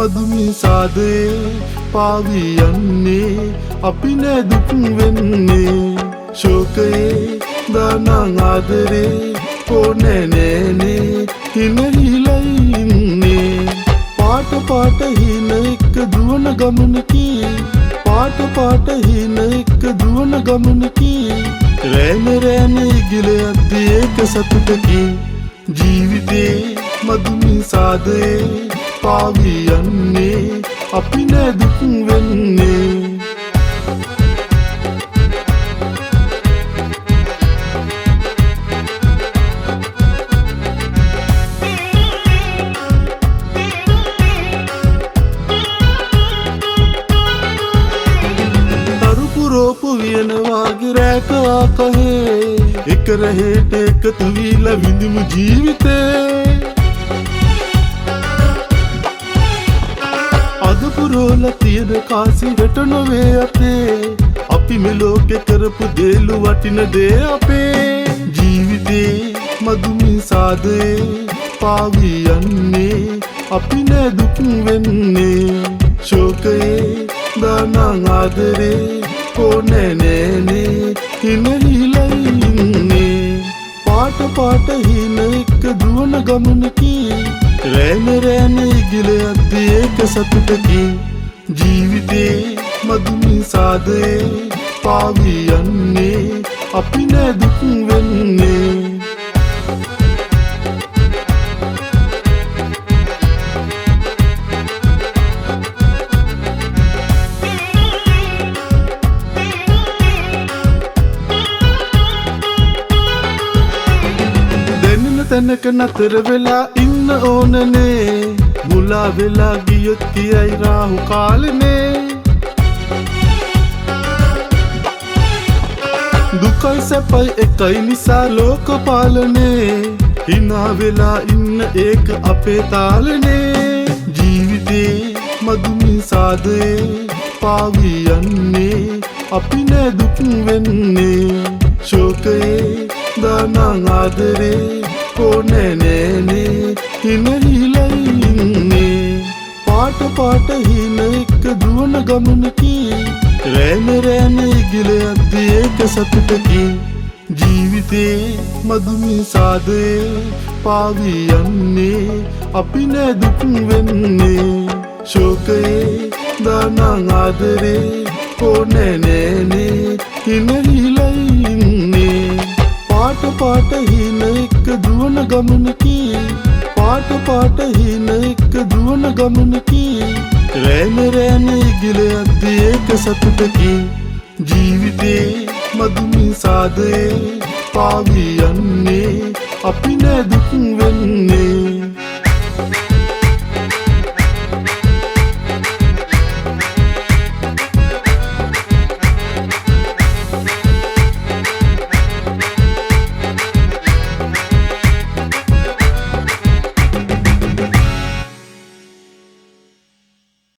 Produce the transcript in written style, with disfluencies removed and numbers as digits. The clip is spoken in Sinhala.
මදුමිසාදේ පාවී යන්නේ අපි නෑ දුක් වෙන්නේ ශෝකයේ දානං ආදරේ ඕනේ නෑනේ හිනහිලයි ඉන්නේ පාට පාට හින එක්ක දුවන ගමනකි පාට පාට හින එක්ක දුවන ගමනකි රැන රැන ඉගිල යද්දී ඒක සතුටකි ජීවිතේ මදුමිසාදේ පාවී යන්නේ අපි නෑ දුක් වෙන්නේ රෝපු වියනවාගේ රැක ආකහේ එක රැහෙට එකතු වීලා විඳිමු ජීවිතේ අද පුරෝල තියෙන කාසි රට නොවේ අපේ අපි මේ ලෝකේ කරපු දේලු වටින දේ අපේ ජීවිතේ මදුමිසාදේ පාවී යන්නේ අපි නෑ දුක් වෙන්නේ ශෝකයේ දානං ආදරේ ඕනේ නෑනේ හිනහිලයි ඉන්නේ පාට පාට හින එක්ක දුවන ගමනකි රැන රැන ඉගිල යද්දී ඒක සතුටකි ජීවිතේ මදුමිසාදේ පාවී යන්නේ අපි නෑ දුක් වෙන්නේ තැනක නතර වෙලා ඉන්න ඕනනේ මුලා වෙලා ගියොත් කියයි රාහු කාලනේ දුකයි සැපයි එකයි නිසා ලෝක පාලනේ හිනා වෙලා ඉන්න ඒක අපේ තාලනේ ජීවිතේ මදුමිසාදේ පාවී යන්නේ අපි නෑ දුක් වෙන්නේ ශෝකයේ දානං ආදරේ ඕනේ නෑනේ හිනහිලයි ඉන්නේ පාට පාට හින එක්ක දුවන ගමනකි රැන රැන ඉගිල යද්දී ඒක සතුටකි ජීවිතේ මදුමිසාදේ පාවී යන්නේ අපි නෑ දුක් වෙන්නේ ශෝකයේ දානං ආදරේ ඕනේ නෑනේ හිනහිලයි ඉන්නේ පාට පාට හින එක්ක දුවන ගමනකි පාට පාට හින එක්ක දුවන ගමනකි රැන රැන ඉගිල යද්දී ඒක සතුටකි ජීවිතේ මදුමිසාදේ පාවී යන්නේ අපි නෑ දුක් වෙන්නේ